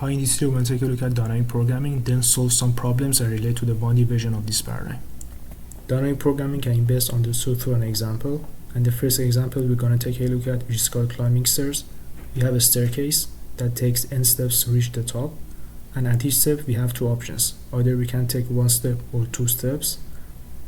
Hi, in this video we're going to take a look at dynamic programming, then solve some problems that relate to the 1D version of this paradigm. Dynamic programming can be based on the through an example, and the first example we're going to take a look at, which is called climbing stairs. We have a staircase that takes n steps to reach the top, and at each step we have two options. Either we can take one step or two steps,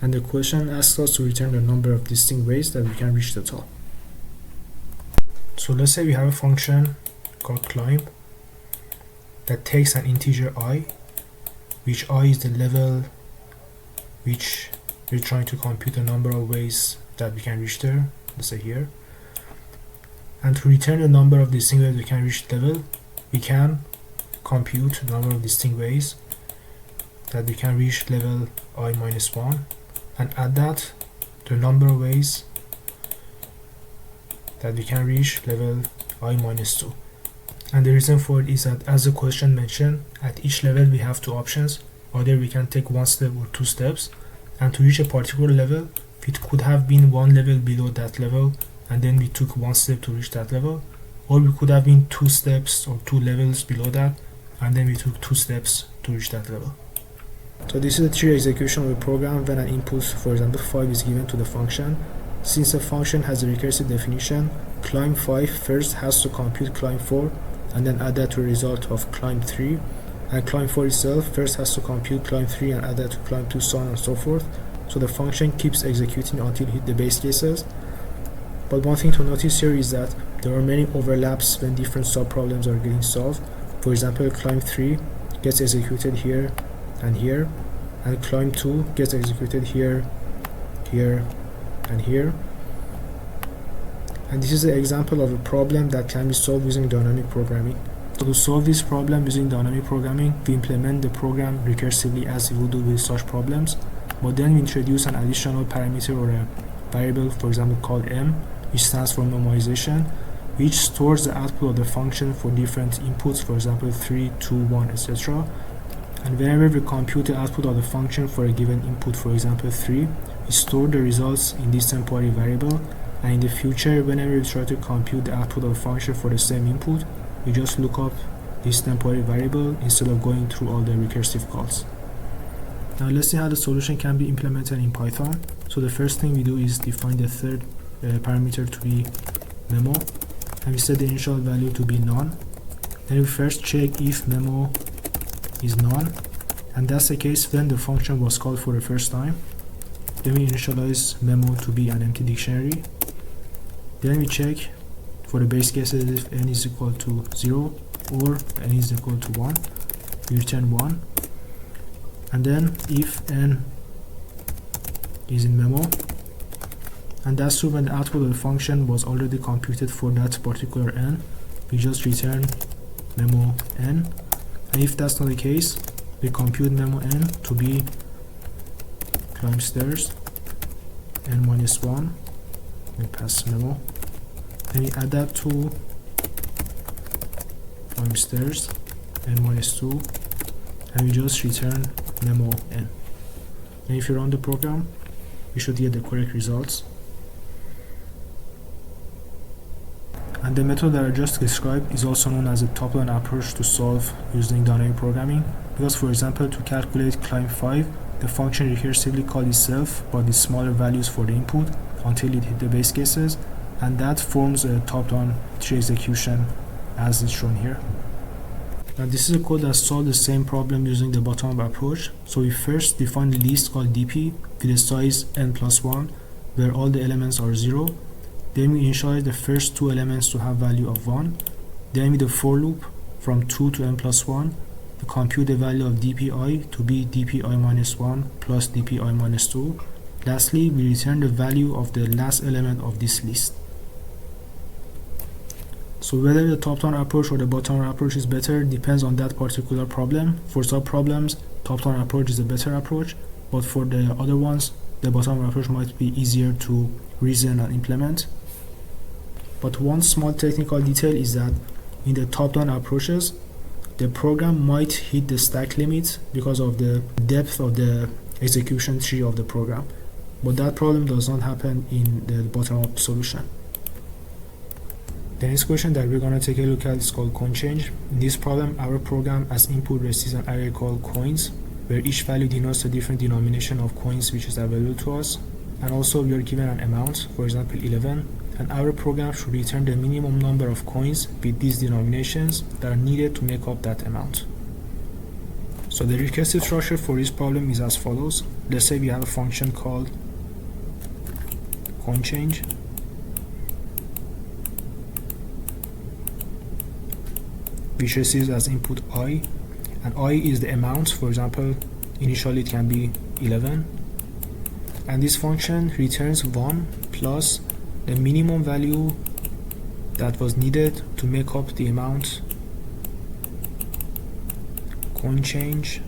and the question asks us to return the number of distinct ways that we can reach the top. So let's say we have a function called climb that takes an integer I, which I is the level which we're trying to compute the number of ways that we can reach there, let's say here. And to return the number of distinct ways we can reach the level, we can compute the number of distinct ways that we can reach level I minus 1 and add that to the number of ways that we can reach level I minus 2. And the reason for it is that, as the question mentioned, at each level we have two options. Either we can take one step or two steps, and to reach a particular level it could have been one level below that level and then we took one step to reach that level, or we could have been two steps or two levels below that and then we took two steps to reach that level. So this is a tree execution of a program when an input, for example 5, is given to the function. Since the function has a recursive definition, climb 5 first has to compute climb 4 and then add that to the result of climb 3, and climb 4 itself first has to compute climb 3 and add that to climb 2, so on and so forth. So the function keeps executing until it hits the base cases. But one thing to notice here is that there are many overlaps when different subproblems are getting solved. For example, climb 3 gets executed here, and climb 2 gets executed here, and here. And this is an example of a problem that can be solved using dynamic programming. So to solve this problem using dynamic programming, we implement the program recursively as we would do with such problems, but then we introduce an additional parameter or a variable, for example called m, which stands for memoization, which stores the output of the function for different inputs, for example 3, 2, 1, etc. And whenever we compute the output of the function for a given input, for example 3, we store the results in this temporary variable, and in the future whenever we try to compute the output of a function for the same input, we just look up this temporary variable instead of going through all the recursive calls. Now let's see how the solution can be implemented in Python. So the first thing we do is define the third parameter to be memo, and we set the initial value to be none. Then we first check if memo is none, and that's the case when the function was called for the first time. Then we initialize memo to be an empty dictionary. Then we check for the base cases if n is equal to 0 or n is equal to 1, we return 1. And then if n is in memo, and that's true when the output of the function was already computed for that particular n, we just return memo n. And if that's not the case, we compute memo n to be climb stairs n minus 1, we pass memo, then we add that to climb stairs n minus 2, and we just return memo n. And if you run the program, we should get the correct results. And the method that I just described is also known as a top-down approach to solve using dynamic programming, because for example to calculate climb 5, the function recursively called itself but with smaller values for the input until it hit the base cases, and that forms a top-down tree execution as is shown here. Now this is a code that solves the same problem using the bottom-up approach. So we first define the list called dp with a size n plus 1 where all the elements are 0. Then we initialize the first two elements to have value of 1. Then with the for loop from 2 to n plus 1, we compute the value of dpi to be dpi minus 1 plus dpi minus 2. Lastly, we return the value of the last element of this list. So whether the top-down approach or the bottom-up approach is better depends on that particular problem. For some problems, top-down approach is a better approach, but for the other ones, the bottom-up approach might be easier to reason and implement. But one small technical detail is that in the top-down approaches, the program might hit the stack limit because of the depth of the execution tree of the program, but that problem does not happen in the bottom-up solution. The next question that we're going to take a look at is called coin change. In this problem, our program as input receives an array called coins, where each value denotes a different denomination of coins which is available to us. And also we are given an amount, for example 11, and our program should return the minimum number of coins with these denominations that are needed to make up that amount. So the recursive structure for this problem is as follows. Let's say we have a function called coin change, which receives as input I, and I is the amount. For example, initially it can be 11, and this function returns 1 plus the minimum value that was needed to make up the amount coin change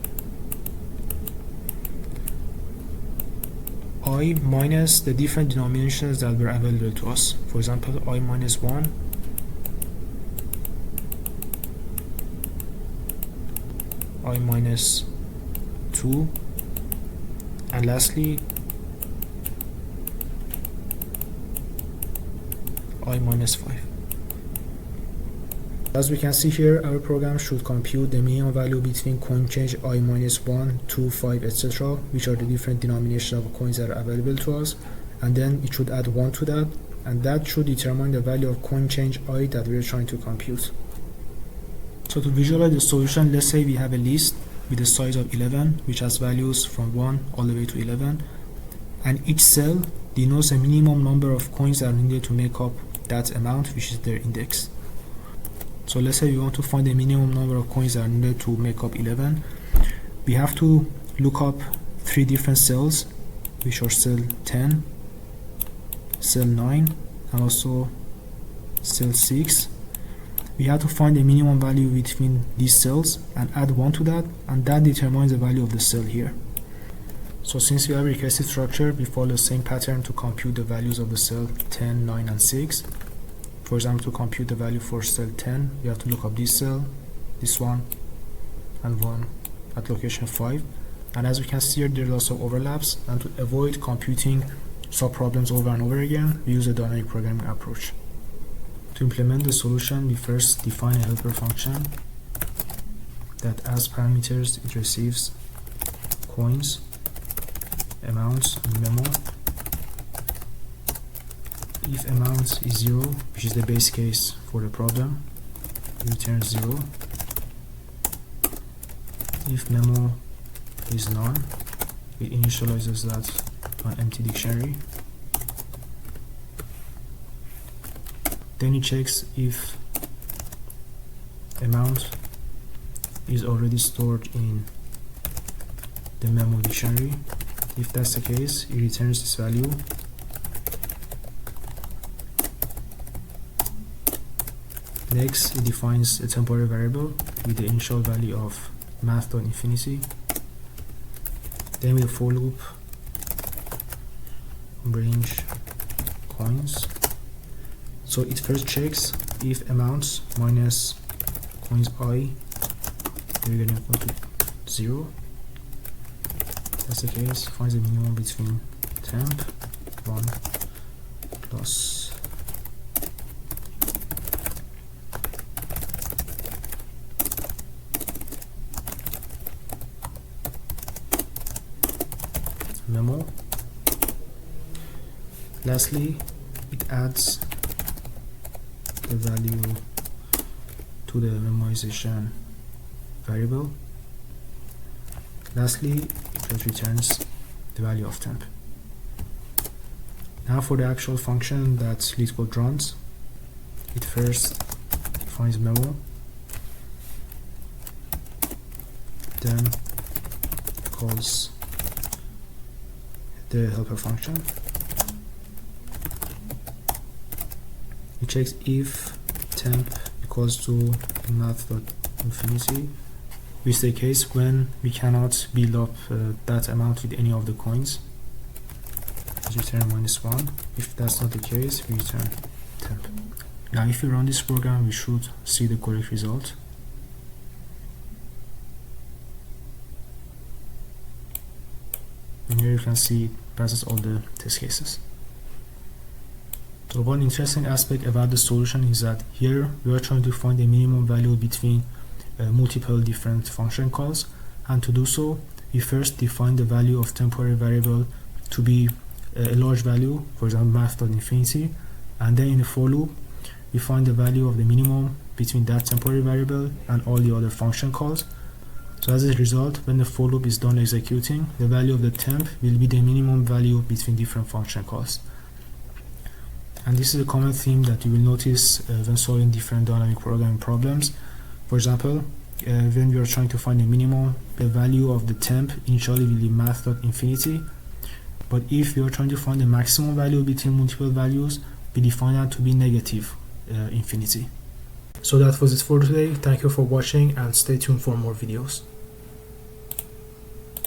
I minus the different denominations that were available to us. For example, I minus 1, I minus 2, and lastly I minus 5. As we can see here, our program should compute the minimum value between coin change I minus 1, 2, 5, etc., which are the different denominations of coins that are available to us, and then it should add 1 to that, and that should determine the value of coin change I that we are trying to compute. So to visualize the solution, let's say we have a list with a size of 11, which has values from 1 all the way to 11, and each cell denotes a minimum number of coins that are needed to make up that amount, which is their index. So let's say we want to find the minimum number of coins that are needed to make up 11. We have to look up 3 different cells, which are cell 10, cell 9, and also cell 6. We have to find the minimum value between these cells and add 1 to that, and that determines the value of the cell here. So since we have a recursive structure, we follow the same pattern to compute the values of the cell 10, 9, and 6. For example, to compute the value for cell 10, we have to look up this cell, this one, and one at location 5. And as we can see here, there are lots of overlaps, and to avoid computing sub-problems over and over again, we use a dynamic programming approach. To implement the solution, we first define a helper function that as parameters it receives coins, amounts, and memo. If amount is 0, which is the base case for the problem, it returns 0. If memo is none, it initializes that on empty dictionary. Then it checks if amount is already stored in the memo dictionary. If that's the case, it returns this value. Next, it defines a temporary variable with the initial value of math.infinity. Then with a for loop, range coins. So it first checks if amounts minus coins I greater than or equal to 0. That's the case. Finds the minimum between temp 1 plus memo. Lastly, it adds the value to the memoization variable. Lastly, it just returns the value of temp. Now for the actual function that LeetCode runs, it first defines memo, then calls the helper function. It checks if temp equals to math.infinity, which is the case when we cannot build up that amount with any of the coins. We return -1. If that's not the case, we return temp. Now if we run this program, we should see the correct result. And here you can see it passes all the test cases. So one interesting aspect about the solution is that here we are trying to find a minimum value between multiple different function calls, and to do so we first define the value of temporary variable to be a large value, for example math.infinity, and then in the for loop we find the value of the minimum between that temporary variable and all the other function calls. So as a result, when the for loop is done executing, the value of the temp will be the minimum value between different function calls. And this is a common theme that you will notice when solving different dynamic programming problems. For example, when we are trying to find a minimum, the value of the temp initially will be math.infinity, but if we are trying to find the maximum value between multiple values, we define that to be negative infinity. So that was it for today. Thank you for watching and stay tuned for more videos.